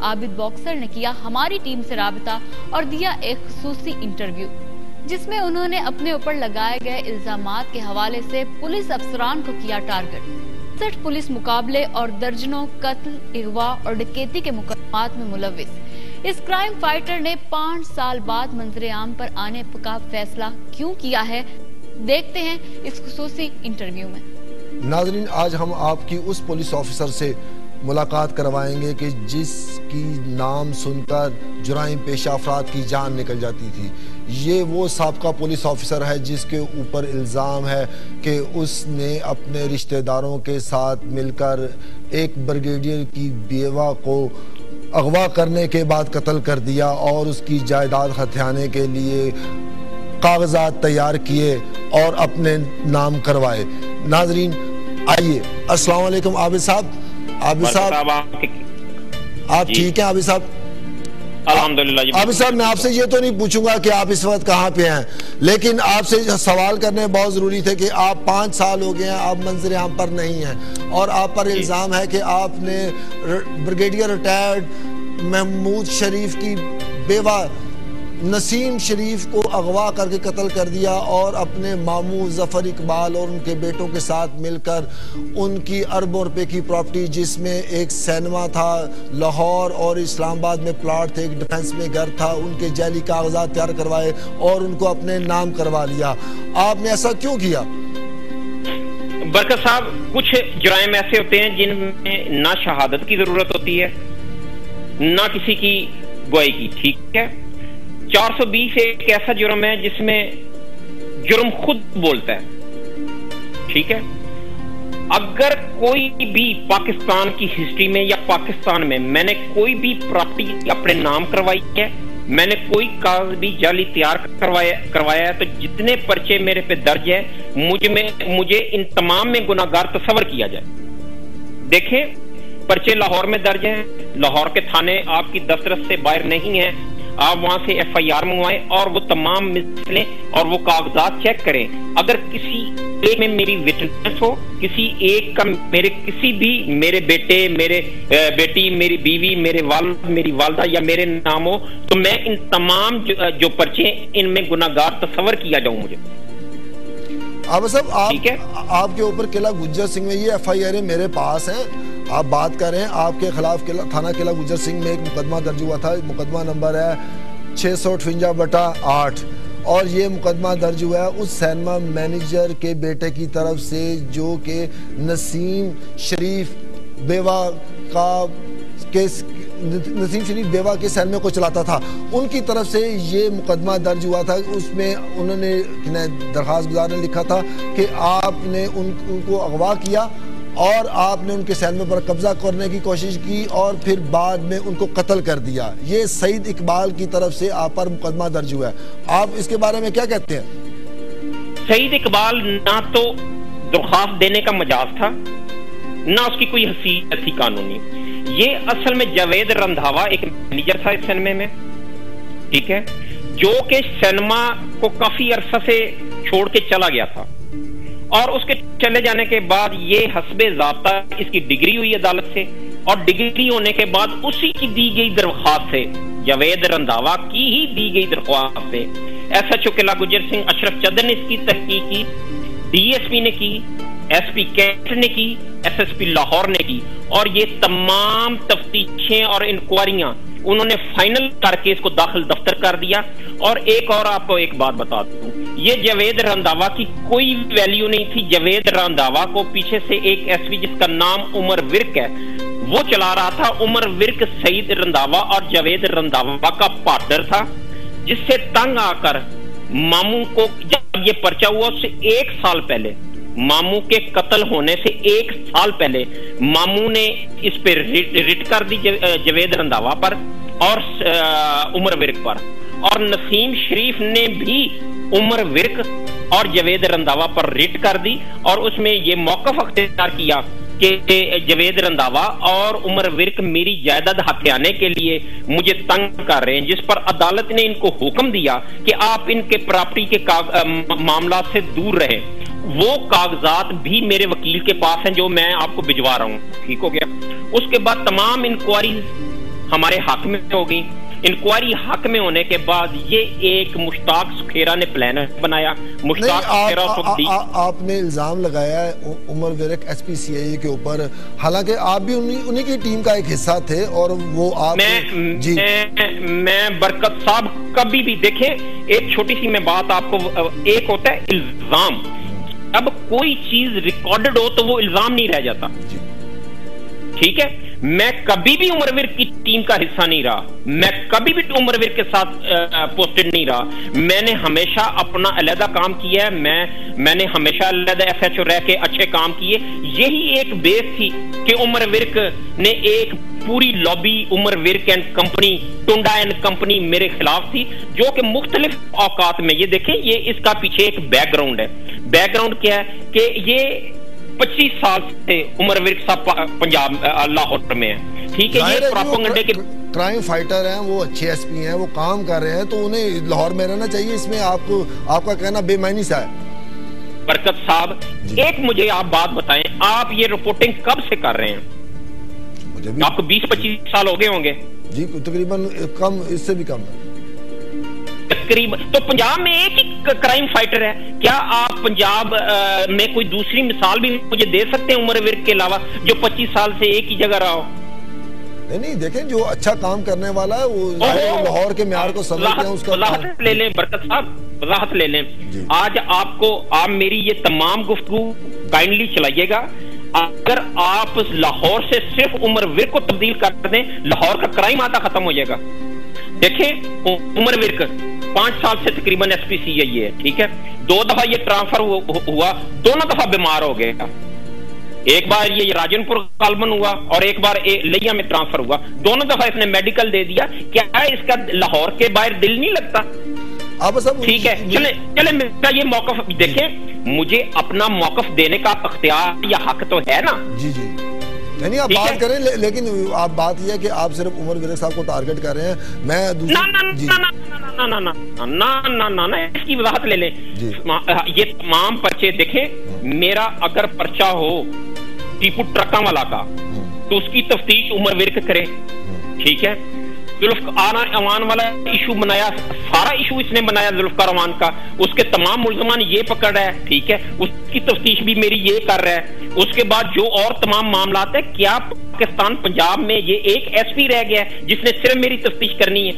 Abid boxer ने किया हमारी टीम से राबता और दिया एक खुसूसी इंटरव्यू, जिसमें उन्होंने अपने ऊपर लगाए गए इल्जामात के हवाले से पुलिस अफसरान को किया टारगेट। 60 पुलिस मुकाबले और दर्जनों कत्ल, अगवा और डकैती के मुकदमात में मुलव्विस इस क्राइम फाइटर ने 5 साल बाद मंजरे आम पर आने का फैसला क्यों किया है, देखते हैं इस खुसूसी इंटरव्यू में। नाजरीन, आज हम आपकी उस पुलिस ऑफिसर से मुलाकात करवाएंगे कि जिसकी नाम सुनकर जुराइम पेशा अफराद की जान निकल जाती थी। ये वो साबका पुलिस ऑफिसर है जिसके ऊपर इल्ज़ाम है कि उसने अपने रिश्तेदारों के साथ मिलकर एक ब्रिगेडियर की बेवा को अगवा करने के बाद कत्ल कर दिया और उसकी जायदाद हथियाने के लिए कागजात तैयार किए और अपने नाम करवाए। नाजरीन, आइए। अस्सलाम वालेकुम आबिद साहब। आबिद साहब, आप ठीक हैं? आबिद साहब, अल्हम्दुलिल्लाह। आबिद साहब, मैं आपसे ये तो नहीं पूछूंगा कि आप इस वक्त कहाँ पे हैं, लेकिन आपसे सवाल करने बहुत जरूरी थे कि आप 5 साल हो गए हैं, आप मंजर आम पर नहीं हैं और आप पर इल्जाम है कि आपने ब्रिगेडियर रिटायर्ड महमूद शरीफ की बेवा नसीम शरीफ को अगवा करके कत्ल कर दिया और अपने मामू जफर इकबाल और उनके बेटों के साथ मिलकर उनकी अरबों रुपए की प्रॉपर्टी, जिसमें एक सिनेमा था लाहौर और इस्लामाबाद में प्लाट थे, एक डिफेंस में घर था, उनके जाली कागजात तैयार करवाए और उनको अपने नाम करवा लिया। आपने ऐसा क्यों किया? बरकत साहब, कुछ जुराइम ऐसे होते हैं जिनमें ना शहादत की जरूरत होती है ना किसी की गवाही की। ठीक है, 420 एक ऐसा जुर्म है जिसमें जुर्म खुद बोलता है। ठीक है, अगर कोई भी पाकिस्तान की हिस्ट्री में या पाकिस्तान में मैंने कोई भी प्रॉपर्टी अपने नाम करवाई है, मैंने कोई कागज भी जाली तैयार करवाया है, तो जितने पर्चे मेरे पे दर्ज है मुझे इन तमाम में गुनाहगार तस्वर किया जाए। देखें, पर्चे लाहौर में दर्ज हैं, लाहौर के थाने आपकी दस्तरस से बाहर नहीं है, आप वहां से FIR मंगवाएं और वो तमाम मिसलें और वो कागजात चेक करें। अगर किसी एक में मेरी विटनेस हो, किसी एक का मेरे बेटे, मेरे बेटी, मेरी बीवी, मेरे वालिद, मेरी वालदा या मेरे नाम हो, तो मैं इन तमाम जो पर्चे इनमें गुनाहगार तस्वर किया जाऊं मुझे। अब साहब, आपके ऊपर किला गुज्जर सिंह में ये FIR मेरे पास है, आप बात कर रहे हैं, आपके खिलाफ थाना किला गुज्जर सिंह में एक मुकदमा दर्ज हुआ था। मुकदमा नंबर है 658 और ये मुकदमा दर्ज हुआ है उस सिनेमा मैनेजर के बेटे की तरफ से जो कि नसीम शरीफ बेवा के सिनेमा को चलाता था, उनकी तरफ से ये मुकदमा दर्ज हुआ था। उसमें उन्होंने दरखास्त गुजार ने लिखा था कि आपने उनको अगवा किया और आपने उनके सिनेमा पर कब्जा करने की कोशिश की और फिर बाद में उनको कत्ल कर दिया। ये सईद इकबाल की तरफ से आप पर मुकदमा दर्ज हुआ है, आप इसके बारे में क्या कहते हैं? सईद इकबाल ना तो दरखास्त देने का मजाज था, ना उसकी कोई हैसियत थी कानूनी। ये असल में जावेद रंधावा एक मैनेजर था इस सिनेमा में, ठीक है, जो कि सिनेमा को काफी अरसा से छोड़ के चला गया था और उसके चले जाने के बाद ये हस्बे ज़ाब्ता इसकी डिग्री हुई अदालत से और डिग्री होने के बाद उसी की दी गई दरख्वास्त से, जावेद रंधावा की ही दी गई दरख्वास्त से SHO किला गुज्जर सिंह अशरफ चदर ने इसकी तहकीक की, DSP ने की, SP कैंट ने की, SSP लाहौर ने की और ये तमाम तफ्तीशें और इंक्वायरियां उन्होंने फाइनल करके इसको दाखिल दफ्तर कर दिया। और एक और आपको एक बात बता दूं, ये जावेद रंधावा की कोई वैल्यू नहीं थी। जावेद रंधावा को पीछे से एक SP जिसका नाम उमर विर्क है वो चला रहा था। उमर विर्क सईद रंधावा और जावेद रंधावा का पार्टनर था, जिससे तंग आकर मामू को, जब ये पर्चा हुआ उससे 1 साल पहले, मामू के कत्ल होने से 1 साल पहले मामू ने इस पे रिट कर दी जावेद रंधावा पर और उमर विर्क पर, और नसीम शरीफ ने भी उमर विर्क और जावेद रंधावा पर रिट कर दी और उसमें ये मौक़िफ़ अख्तियार किया कि जावेद रंधावा और उमर विर्क मेरी जायदाद हथियाने के लिए मुझे तंग कर रहे हैं, जिस पर अदालत ने इनको हुक्म दिया कि आप इनके प्रॉपर्टी के मामला से दूर रहें। वो कागजात भी मेरे वकील के पास हैं जो मैं आपको भिजवा रहा हूँ, ठीक हो गया। उसके बाद तमाम इंक्वायरी हमारे हक में हो गई। इंक्वायरी हक में होने के बाद ये एक मुश्ताक सुखेरा ने प्लान बनाया। मुश्ताक सुखेरा आपने इल्जाम लगाया है उमर विरक SPCIA के ऊपर, हालांकि आप भी उन्हीं की टीम का एक हिस्सा थे और वो आप मैं बरकत साहब कभी भी देखें, एक छोटी सी मैं बात आपको, एक होता है इल्जाम, अब कोई चीज रिकॉर्डेड हो तो वो इल्जाम नहीं रह जाता, ठीक है। मैं कभी भी उमर विरक की टीम का हिस्सा नहीं रहा, मैं कभी भी उमर विरक के साथ पोस्टेड नहीं रहा। मैंने हमेशा अपना अलग काम किया है, मैंने हमेशा अलग FHO रह के अच्छे काम किए। यही एक बेस थी कि उमर विरक ने एक पूरी lobby, Umar Virk and company, Tunda and company मेरे खिलाफ थी, जो कि मुख्तलिफ औकात में, ये देखें, ये इसका पीछे एक बैकग्राउंड है। बैकग्राउंड क्या है कि ये 25 साल से उमर विरक साहब पंजाब लाहौर में है, ठीक है। ये प्रोपेगेंडा के क्राइम फाइटर हैं, वो अच्छे SP हैं, वो काम कर रहे हैं, तो उन्हें लाहौर में रहना चाहिए। इसमें आपका कहना बेमानी सा है। बरकत साहब, एक मुझे आप बात बताएं, आप ये रिपोर्टिंग कब से कर रहे हैं? मुझे भी आपको 20-25 साल हो गए होंगे जी, तकरीबन कम, इससे भी कम है तकरीबन। तो पंजाब में एक ही क्राइम फाइटर है, क्या आप पंजाब में कोई दूसरी मिसाल भी मुझे दे सकते हैं उमर विरक के अलावा, जो 25 साल से एक ही जगह रहा हो? नहीं, देखें, जो अच्छा काम करने वाला है वो लाहौर के म्यार को समझते हैं, उसका वजाहत ले लें बरकत साहब, वजाहत ले लें। आज आप मेरी ये तमाम गुफ्तगू काइंडली चलाइएगा। अगर आप लाहौर से सिर्फ उमर विरक को तब्दील कर दें, लाहौर का क्राइम आधा खत्म हो जाएगा। देखें, उमर विरक 5 साल से तकरीबन SPCIA है, ठीक है। 2 दफा ये ट्रांसफर हुआ, दोनों दफा बीमार हो गया। एक बार ये राजनपुर कालबन हुआ और एक बार लिया में ट्रांसफर हुआ। दोनों दफा इसने मेडिकल दे दिया। क्या इसका लाहौर के बाहर दिल नहीं लगता? अब सब ठीक है, चले मेरा ये मौकफ देखें, मुझे अपना मौकफ देने का अख्तियार या हक तो है ना। जी, नहीं, आप बात करें, लेकिन आप बात यह है कि आप सिर्फ उमर विरक साहब को टारगेट कर रहे हैं। मैं ना, इसकी वजाहत ले लें। ये तमाम पर्चे देखें, मेरा अगर पर्चा हो टीपू ट्रका वाला का, तो उसकी तफ्तीश उमर विरक करे, ठीक है। जुल्फकार अमान वाला इशू बनाया, सारा इशू इसने बनाया जुल्फकार अमान का, उसके तमाम मुल्ज़मान ये पकड़ रहा है, ठीक है, उसकी तफ्तीश भी मेरी ये कर रहा है। उसके बाद जो और तमाम मामलात है, क्या पाकिस्तान पंजाब में ये एक SP रह गया है जिसने सिर्फ मेरी तफ्तीश करनी है?